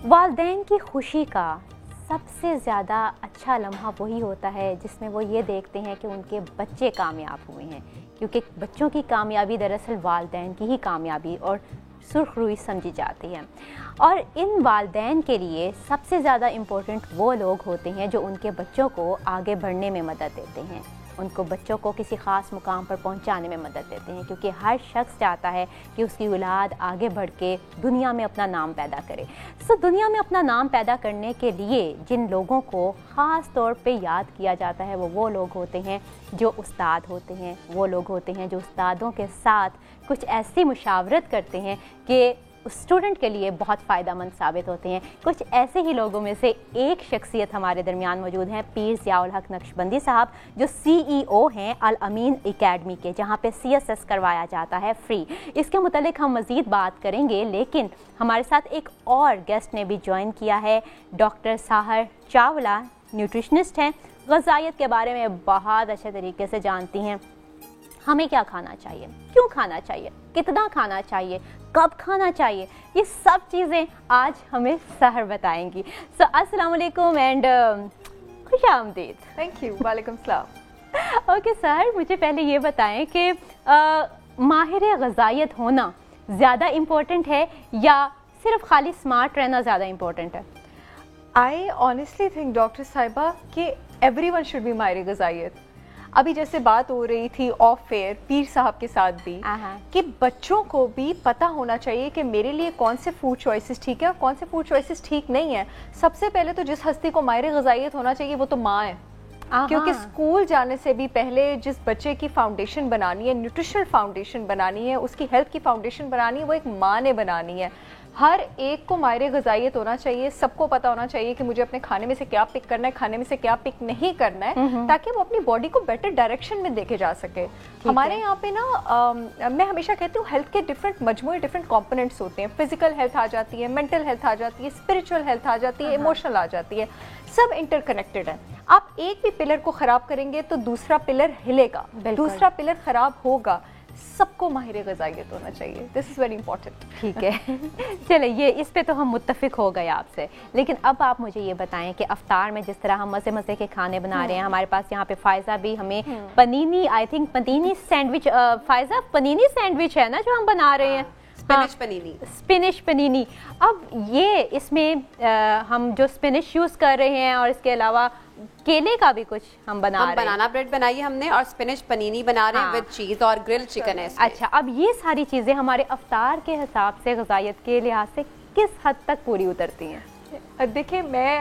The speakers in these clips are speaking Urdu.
والدین کی خوشی کا سب سے زیادہ اچھا لمحہ وہی ہوتا ہے جس میں وہ یہ دیکھتے ہیں کہ ان کے بچے کامیاب ہوئے ہیں، کیونکہ بچوں کی کامیابی دراصل والدین کی ہی کامیابی اور سرخ روئی سمجھی جاتی ہے۔ اور ان والدین کے لیے سب سے زیادہ امپورٹنٹ وہ لوگ ہوتے ہیں جو ان کے بچوں کو آگے بڑھنے میں مدد دیتے ہیں، ان کو بچوں کو کسی خاص مقام پر پہنچانے میں مدد دیتے ہیں، کیونکہ ہر شخص چاہتا ہے کہ اس کی اولاد آگے بڑھ کے دنیا میں اپنا نام پیدا کرے۔ دنیا میں اپنا نام پیدا کرنے کے لیے جن لوگوں کو خاص طور پہ یاد کیا جاتا ہے وہ لوگ ہوتے ہیں جو استاد ہوتے ہیں، وہ لوگ ہوتے ہیں جو استادوں کے ساتھ کچھ ایسی مشاورت کرتے ہیں کہ اسٹوڈنٹ کے لیے بہت فائدہ مند ثابت ہوتے ہیں۔ کچھ ایسے ہی لوگوں میں سے ایک شخصیت ہمارے درمیان موجود ہیں، پیر ضیاء الحق نقشبندی صاحب، جو CEO ہیں الامین اکیڈمی کے، جہاں پہ CSS کروایا جاتا ہے فری۔ اس کے متعلق ہم مزید بات کریں گے، لیکن ہمارے ساتھ ایک اور گیسٹ نے بھی جوائن کیا ہے، ڈاکٹر ساحر چاولہ، نیوٹریشنسٹ ہیں، غذائیت کے بارے میں بہت اچھے طریقے سے جانتی ہیں۔ ہمیں کیا کھانا چاہیے، کیوں کھانا چاہیے، کتنا کھانا چاہیے، کب کھانا چاہیے، یہ سب چیزیں آج ہمیں سحر بتائیں گی۔ السلام علیکم اینڈ خوش آمدید۔ تھینک یو، وعلیکم السلام۔ اوکے سحر، مجھے پہلے یہ بتائیں کہ ماہر غذائیت ہونا زیادہ امپورٹنٹ ہے یا صرف خالی اسمارٹ رہنا زیادہ امپورٹنٹ ہے؟ آئی آنیسٹلی تھنک ڈاکٹر صاحبہ کہ ایوری ون شوڈ بی ماہر غذائیت۔ ابھی جیسے بات ہو رہی تھی آف ایئر پیر صاحب کے ساتھ بھی کہ بچوں کو بھی پتہ ہونا چاہیے کہ میرے لیے کون سے فوڈ چوائسیز ٹھیک ہے اور کون سے فوڈ چوائسیز ٹھیک نہیں ہے۔ سب سے پہلے تو جس ہستی کو ماہر غذائیت ہونا چاہیے وہ تو ماں ہے، کیونکہ اسکول جانے سے بھی پہلے جس بچے کی فاؤنڈیشن بنانی ہے، نیوٹریشنل فاؤنڈیشن بنانی ہے، اس کی ہیلتھ کی فاؤنڈیشن بنانی ہے، وہ ایک ماں نے بنانی ہے۔ ہر ایک کو ماہر غذائیت ہونا چاہیے، سب کو پتہ ہونا چاہیے کہ مجھے اپنے کھانے میں سے کیا پک کرنا ہے، کھانے میں سے کیا پک نہیں کرنا ہے، تاکہ وہ اپنی باڈی کو بیٹر ڈائریکشن میں دیکھے جا سکے۔ ہمارے یہاں پہ نا میں ہمیشہ کہتی ہوں ہیلتھ کے ڈفرینٹ مجموعے ڈفرینٹ کمپوننٹس ہوتے ہیں، فزیکل ہیلتھ آ جاتی ہے، مینٹل ہیلتھ آ جاتی ہے، اسپرچل ہیلتھ آ جاتی ہے، ایموشنل آ جاتی ہے، سب انٹر کنیکٹڈ ہیں۔ آپ ایک بھی پلر کو خراب کریں گے تو دوسرا پلر ہلے گا، دوسرا پلر خراب ہوگا۔ سب کو ماہر غذائیت ہونا چاہیے، دس از ویری امپورٹنٹ۔ ٹھیک ہے، چلے یہ اس پہ تو ہم متفق ہو گئے آپ سے، لیکن اب آپ مجھے یہ بتائیں کہ افطار میں جس طرح ہم مزے مزے کے کھانے بنا رہے ہیں، ہمارے پاس یہاں پہ فائزہ بھی ہمیں panini, I think panini sandwich, Faiza panini sandwich ہے نا جو ہم بنا رہے ہیں، اسپینش پنینی۔ اب یہ اس میں ہم جو اسپینش یوز کر رہے ہیں اور اس کے علاوہ کیلے کا بھی کچھ ہم بنا رہے ہیں، بنانا بریڈ بنائی ہم نے اور اسپینش پنینی بنا رہے ہیں وتھ چیز اور گرل چکن ہے۔ اچھا، اب یہ ساری چیزیں ہمارے افطار کے حساب سے غذائیت کے لحاظ سے کس حد تک پوری اترتی ہیں؟ دیکھیں میں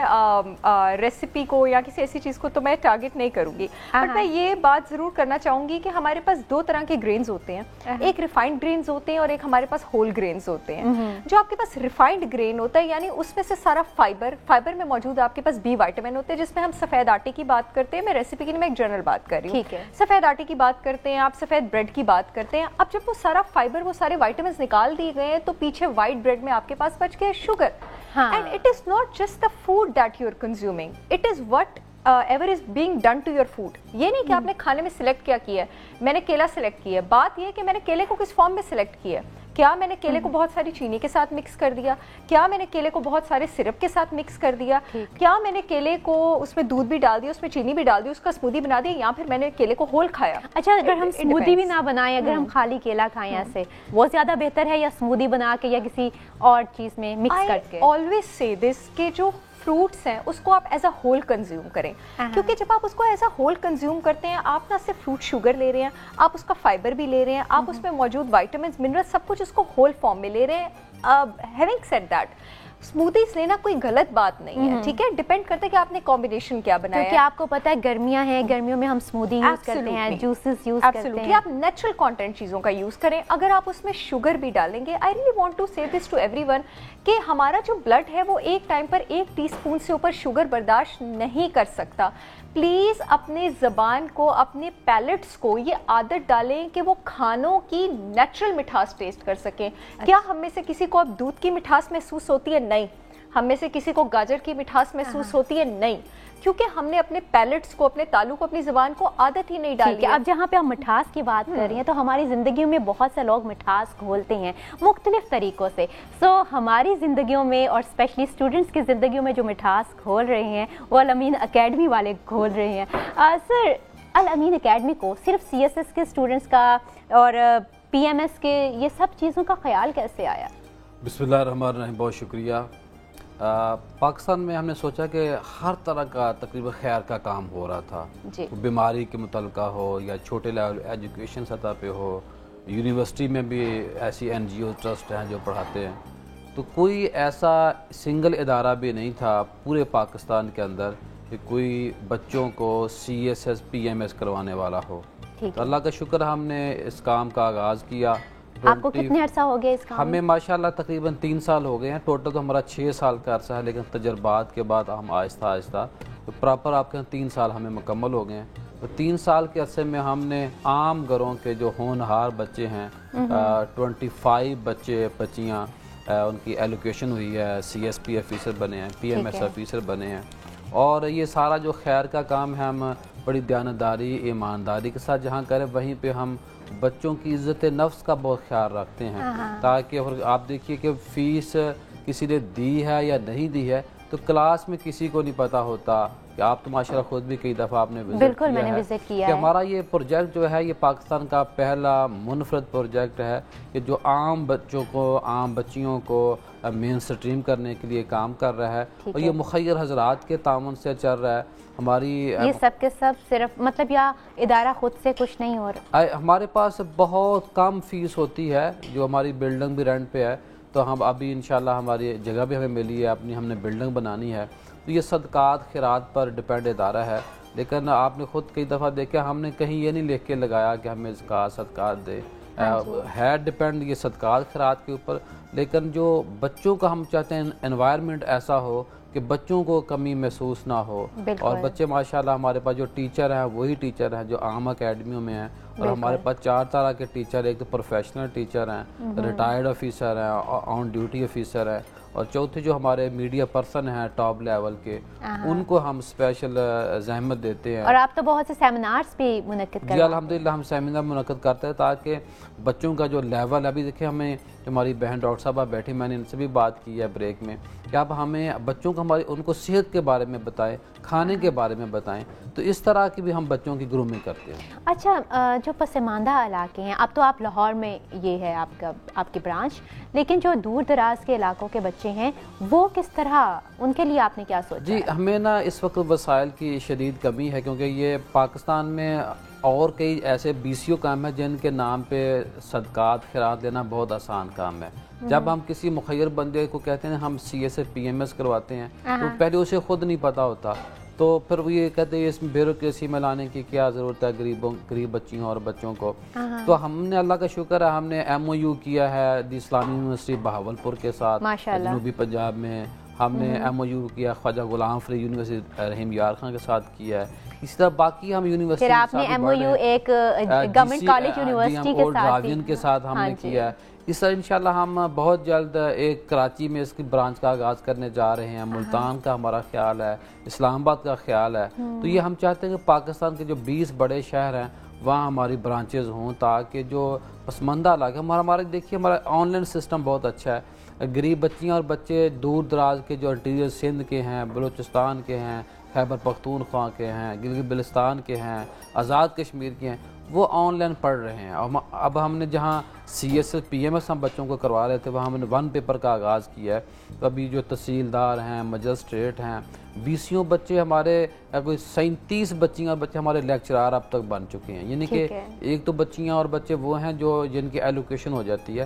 ریسیپی کو یا کسی ایسی چیز کو تو میں ٹارگٹ نہیں کروں گی، بٹ میں یہ بات ضرور کرنا چاہوں گی کہ ہمارے پاس دو طرح کے گرینز ہوتے ہیں، ایک ریفائنڈ گرینز ہوتے ہیں اور ایک ہمارے پاس ہول گرینز ہوتے ہیں۔ جو آپ کے پاس ریفائنڈ گرین ہوتا ہے یعنی اس میں سے سارا فائبر میں موجود آپ کے پاس بی وائٹامن ہوتے ہیں، جس میں ہم سفید آٹے کی بات کرتے ہیں، میں ریسیپی کے لیے میں ایک جنرل بات کر رہی ہوں، سفید آٹے کی بات کرتے ہیں، آپ سفید بریڈ کی بات کرتے ہیں۔ اب جب وہ سارا فائبر، وہ سارے وائٹامنس نکال دیے گئے ہیں تو پیچھے وائٹ بریڈ میں آپ کے پاس بچ گئے sugar. And it is not just the food that you are consuming, it is whatever is being done to your food. یہ نہیں کہ آپ نے کھانے میں سلیکٹ کیا ہے، میں نے کیلا سلیکٹ کیا ہے، بات یہ ہے کہ میں نے کیلے کو کس فارم میں سلیکٹ کیا ہے، کیا میں نے کیلے کو بہت ساری چینی کے ساتھ مکس کر دیا، کیا میں نے کیلے کو بہت سارے سرپ کے ساتھ مکس کر دیا، کیا میں نے کیلے کو اس میں دودھ بھی ڈال دیا، اس میں چینی بھی ڈال دی، اس کا اسموودی بنا دیا، یا پھر میں نے کیلے کو ہول کھایا۔ اچھا، اگر ہم اسموودی بھی نہ بنائیں، اگر ہم خالی کیلا کھائیں ایسے، وہ زیادہ بہتر ہے یا اسموودی بنا کے یا کسی اور چیز میں مکس کر کے؟ آلویز سے دس کہ جو فروٹس ہیں اس کو آپ ایز اے ہول کنزیوم کریں، کیونکہ جب آپ اس کو ایز اے ہول کنزیوم کرتے ہیں آپ نہ صرف فروٹ شوگر لے رہے ہیں، آپ اس کا فائبر بھی لے رہے ہیں، آپ اس میں موجود وائٹامنس، منرل، سب کچھ اس کو ہول فارم میں لے رہے ہیں۔ ہیونگ سیڈ دیٹ، اسموتھیز لینا کوئی غلط بات نہیں ہے، ٹھیک ہے، ڈیپینڈ کرتا ہے کہ آپ نے کمبینیشن کیا بنایا ہے، کیونکہ آپ کو پتہ ہے گرمیاں ہیں، گرمیوں میں ہم اسموودی یوز کرتے ہیں، جوسز یوز کرتے ہیں، آپ نیچرل کانٹینٹ چیزوں کا یوز کریں۔ اگر آپ اس میں شوگر بھی ڈالیں گے، آئی ریلی وانٹ ٹو سے دس ٹو ایوری ون کہ ہمارا جو بلڈ ہے وہ ایک ٹائم پر 1 ٹی اسپون سے اوپر شوگر برداشت نہیں کر سکتا۔ پلیز اپنے زبان کو، اپنے پیلٹس کو یہ عادت ڈالیں کہ وہ کھانوں کی نیچرل مٹھاس ٹیسٹ کر سکیں۔ کیا ہم میں سے کسی کو اب دودھ کی مٹھاس محسوس ہوتی ہے؟ نہیں، ہم میں سے کسی کو گاجر کی مٹھاس محسوس ہوتی ہے؟ نہیں، کیونکہ ہم نے اپنے پیلٹس کو، اپنے تالو کو، اپنی زبان کو عادت ہی نہیں ڈالی ہے۔ اب جہاں پہ ہم مٹھاس کی بات کر رہی ہیں تو ہماری زندگیوں میں بہت سے لوگ مٹھاس گھولتے ہیں مختلف طریقوں سے، ہماری زندگیوں میں اور اسپیشلی اسٹوڈنٹس کی زندگیوں میں جو مٹھاس گھول رہے ہیں وہ الامین اکیڈمی والے گھول رہے ہیں۔ سر، الامین اکیڈمی کو صرف سی ایس ایس کے اسٹوڈنٹس کا اور پی ایم ایس کے یہ سب چیزوں کا خیال کیسے آیا؟ بسم اللہ الرحمن الرحیم، بہت شکریہ۔ پاکستان میں ہم نے سوچا کہ ہر طرح کا تقریباً خیر کا کام ہو رہا تھا، بیماری کے متعلقہ ہو یا چھوٹے لیول ایجوکیشن سطح پہ ہو، یونیورسٹی میں بھی ایسی این جی او ٹرسٹ ہیں جو پڑھاتے ہیں، تو کوئی ایسا سنگل ادارہ بھی نہیں تھا پورے پاکستان کے اندر کہ کوئی بچوں کو C S S P M S کروانے والا ہو۔ تو اللہ کا شکر ہم نے اس کام کا آغاز کیا۔ آپ کو کتنے عرصہ ہو گئے اس کام؟ ہمیں ماشاءاللہ تقریباً 3 سال ہو گئے ہیں، ٹوٹل تو ہمارا 6 سال کا عرصہ ہے، لیکن تجربات کے بعد ہم آہستہ آہستہ تو پراپر آپ کے 3 سال ہمیں مکمل ہو گئے ہیں۔ تو 3 سال کے عرصے میں ہم نے عام گھروں کے جو ہونہار بچے ہیں 25 بچے بچیاں ان کی ایلوکیشن ہوئی ہے، سی ایس پی آفیسر بنے ہیں، پی ایم ایس آفیسر بنے ہیں، اور یہ سارا جو خیر کا کام ہے ہم بڑی دیانتداری ایمانداری کے ساتھ جہاں کریں، وہیں پہ ہم بچوں کی عزت نفس کا بہت خیال رکھتے ہیں، تاکہ آپ دیکھیے کہ فیس کسی نے دی ہے یا نہیں دی ہے تو کلاس میں کسی کو نہیں پتا ہوتا، کہ آپ تو ماشاءاللہ خود بھی کئی دفعہ آپ نے وزٹ کیا ہے کہ ہمارا یہ پروجیکٹ جو ہے یہ پاکستان کا پہلا منفرد پروجیکٹ ہے کہ جو عام بچوں کو، عام بچیوں کو مین سٹریم کرنے کے لیے کام کر رہا ہے، اور یہ مخیر حضرات کے تعاون سے چل رہا ہے۔ ہماری یہ سب کے سب صرف مطلب یا ادارہ خود سے کچھ نہیں ہو رہا؟ ہمارے پاس بہت کم فیس ہوتی ہے، جو ہماری بلڈنگ بھی رینٹ پہ ہے، تو ہم ابھی انشاءاللہ ہماری جگہ بھی ہمیں ملی ہے، اپنی ہم نے بلڈنگ بنانی ہے، تو یہ صدقات خیرات پر ڈیپینڈ ادارہ ہے۔ لیکن آپ نے خود کئی دفعہ دیکھا ہم نے کہیں یہ نہیں لکھ کے لگایا کہ ہمیں زکوٰۃ صدقات دے، ہے ڈیپینڈ یہ صدقات خیرات کے اوپر، لیکن جو بچوں کا ہم چاہتے ہیں انوائرمنٹ ایسا ہو کہ بچوں کو کمی محسوس نہ ہو، اور بچے ماشاءاللہ ہمارے پاس جو ٹیچر ہیں وہی ٹیچر ہیں جو عام اکیڈمیوں میں ہیں، اور ہمارے پاس 4 طرح کے ٹیچر، ایک تو پروفیشنل ٹیچر ہیں، ریٹائرڈ آفیسر ہیں، آن ڈیوٹی آفیسر ہیں، اور چوتھے جو ہمارے میڈیا پرسن ہیں ٹاپ لیول کے، ان کو ہم اسپیشل زحمت دیتے ہیں۔ اور آپ تو بہت سے سیمینارز بھی منعقد کرتے ہیں؟ جی الحمدللہ ہم سیمینار منعقد کرتے ہیں تاکہ بچوں کا جو لیول ابھی دیکھیں، ہمیں ہماری بہن ڈاکٹر صاحبہ بیٹھی، میں نے ان سے بھی بات کی ہے بریک میں، کہ آپ ہمیں بچوں کو ان کو صحت کے بارے میں بتائیں، کھانے کے بارے میں بتائیں، تو اس طرح کی بھی ہم بچوں کی گرومنگ کرتے ہیں۔ اچھا، جو پسماندہ علاقے ہیں، اب تو آپ لاہور میں یہ ہے آپ کی برانچ، لیکن جو دور دراز کے علاقوں کے بچے ہیں وہ کس طرح، ان کے لیے آپ نے کیا سوچا؟ جی ہمیں نا اس وقت وسائل کی شدید کمی ہے، کیونکہ یہ پاکستان میں اور کئی ایسے بی سی او کام ہیں جن کے نام پہ صدقات خیرات لینا بہت آسان کام ہے۔ جب ہم کسی مخیر بندے کو کہتے ہیں ہم C S S P M S کرواتے ہیں تو پہلے اسے خود نہیں پتا ہوتا، تو پھر وہ یہ کہتے ہیں اس میں بیوروکریسی میں لانے کی کیا ضرورت ہے غریب بچیوں اور بچوں کو۔ تو ہم نے اللہ کا شکر ہے ہم نے ایم او یو کیا ہے دی اسلامی یونیورسٹی بہاولپور کے ساتھ جنوبی پنجاب میں، ہم نے ایم او یو کیا خواجہ غلام فرید یونیورسٹی رحیم یار خان کے ساتھ کیا ہے، اسی طرح باقی ہم یونیورسٹی پھر آپ نے ایم او یو ایک گورنمنٹ کالج یونیورسٹی کے ساتھ ہم نے کیا ہے۔ اس طرح انشاءاللہ ہم بہت جلد ایک کراچی میں اس کی برانچ کا آغاز کرنے جا رہے ہیں، ملتان کا ہمارا خیال ہے، اسلام آباد کا خیال ہے، تو یہ ہم چاہتے ہیں کہ پاکستان کے جو 20 بڑے شہر ہیں وہاں ہماری برانچز ہوں، تاکہ جو پسماندہ علاقے ہمارے دیکھیے ہمارا آن لائن سسٹم بہت اچھا ہے، غریب بچیاں اور بچے دور دراز کے جو انٹیریئر سندھ کے ہیں، بلوچستان کے ہیں، خیبر پختونخوا کے ہیں، گلگت بلتستان کے ہیں، آزاد کشمیر کے ہیں، وہ آن لائن پڑھ رہے ہیں۔ اب ہم نے جہاں C S S P M S ہم بچوں کو کروا رہے تھے وہاں ہم نے 1 پیپر کا آغاز کیا ہے، تو ابھی جو تحصیلدار ہیں، مجسٹریٹ ہیں، بی سی او بچے ہمارے کوئی 37 بچیاں اور بچے ہمارے لیکچرار اب تک بن چکے ہیں، یعنی کہ ایک تو بچیاں اور بچے وہ ہیں جو جن کی ایلوکیشن ہو جاتی ہے،